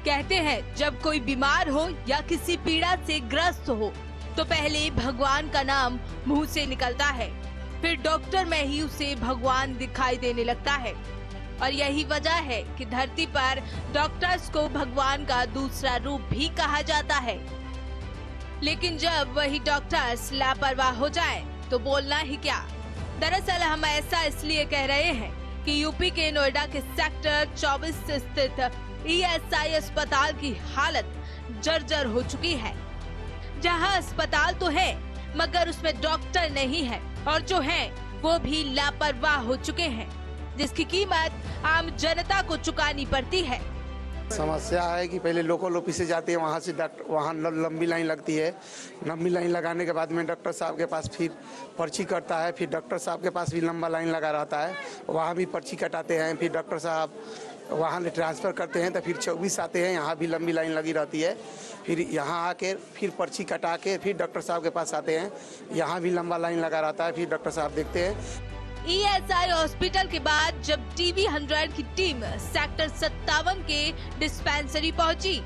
कहते हैं जब कोई बीमार हो या किसी पीड़ा से ग्रस्त हो तो पहले भगवान का नाम मुंह से निकलता है, फिर डॉक्टर में ही उसे भगवान दिखाई देने लगता है। और यही वजह है कि धरती पर डॉक्टर्स को भगवान का दूसरा रूप भी कहा जाता है। लेकिन जब वही डॉक्टर्स लापरवाह हो जाएं, तो बोलना ही क्या। दरअसल हम ऐसा इसलिए कह रहे हैं कि यूपी के नोएडा के सेक्टर 24 स्थित ESI अस्पताल की हालत जर्जर हो चुकी है, जहां अस्पताल तो है मगर उसमें डॉक्टर नहीं है, और जो हैं वो भी लापरवाह हो चुके हैं, जिसकी कीमत आम जनता को चुकानी पड़ती है। समस्या है कि पहले लोकल ऑफिस से जाते हैं, वहाँ से वहाँ लंबी लाइन लगती है। लंबी लाइन लगाने के बाद में डॉक्टर साहब के पास फिर पर्ची कटता है, फिर डॉक्टर साहब के पास भी लंबा लाइन लगा रहता है, वहाँ भी पर्ची कटाते हैं, फिर डॉक्टर साहब वहाँ ट्रांसफ़र करते हैं, तो फिर 24 आते हैं, यहाँ भी लंबी लाइन लगी रहती है। फिर यहाँ आके फिर पर्ची कटा के फिर डॉक्टर साहब के पास आते हैं, यहाँ भी लंबा लाइन लगा रहता है, फिर डॉक्टर साहब देखते हैं। ESI हॉस्पिटल के बाद जब TV 100 की टीम सेक्टर 57 के डिस्पेंसरी पहुंची,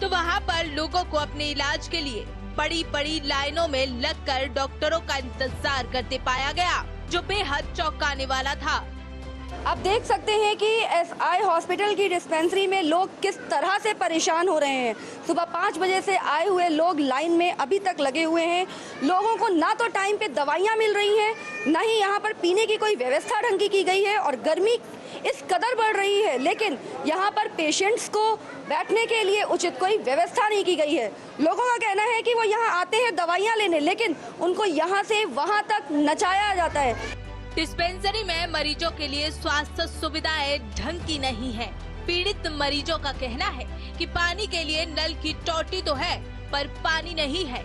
तो वहां पर लोगों को अपने इलाज के लिए बड़ी बड़ी लाइनों में लगकर डॉक्टरों का इंतजार करते पाया गया, जो बेहद चौंकाने वाला था। आप देख सकते हैं कि SI हॉस्पिटल की डिस्पेंसरी में लोग किस तरह से परेशान हो रहे हैं। सुबह 5 बजे से आए हुए लोग लाइन में अभी तक लगे हुए हैं। लोगों को ना तो टाइम पे दवाइयाँ मिल रही हैं, ना ही यहाँ पर पीने की कोई व्यवस्था ढंग की गई है, और गर्मी इस कदर बढ़ रही है, लेकिन यहाँ पर पेशेंट्स को बैठने के लिए उचित कोई व्यवस्था नहीं की गई है। लोगों का कहना है कि वो यहाँ आते हैं दवाइयाँ लेने, लेकिन उनको यहाँ से वहाँ तक नचाया जाता है। डिस्पेंसरी में मरीजों के लिए स्वास्थ्य सुविधाएं ढंग की नहीं है। पीड़ित मरीजों का कहना है कि पानी के लिए नल की टोटी तो है, पर पानी नहीं है।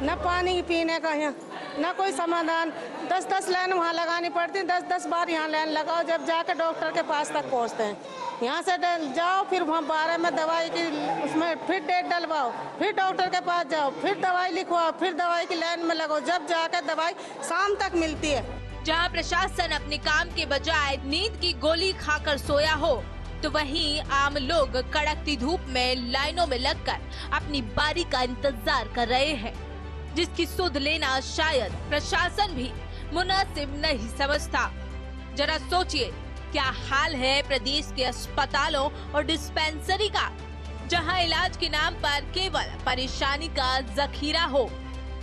न पानी पीने का है, न कोई समाधान। 10-10 लाइन वहाँ लगानी पड़ती है, 10-10 बार यहाँ लाइन लगाओ, जब जाकर डॉक्टर के पास तक पहुँचते हैं। यहाँ से जाओ, फिर वहाँ 12 में दवाई की उसमें फिर डेट डलवाओ, फिर डॉक्टर के पास जाओ, फिर दवाई लिखवाओ, फिर दवाई की लाइन में लगो, जब जाकर दवाई शाम तक मिलती है। जहां प्रशासन अपने काम के बजाय नींद की गोली खाकर सोया हो, तो वहीं आम लोग कड़कती धूप में लाइनों में लगकर अपनी बारी का इंतजार कर रहे हैं, जिसकी सुध लेना शायद प्रशासन भी मुनासिब नहीं समझता। जरा सोचिए क्या हाल है प्रदेश के अस्पतालों और डिस्पेंसरी का, जहां इलाज के नाम पर केवल परेशानी का जखीरा हो।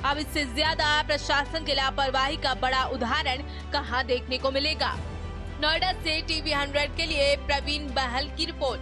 अब इससे ज्यादा प्रशासन की लापरवाही का बड़ा उदाहरण कहां देखने को मिलेगा। नोएडा से TV 100 के लिए प्रवीण बहल की रिपोर्ट।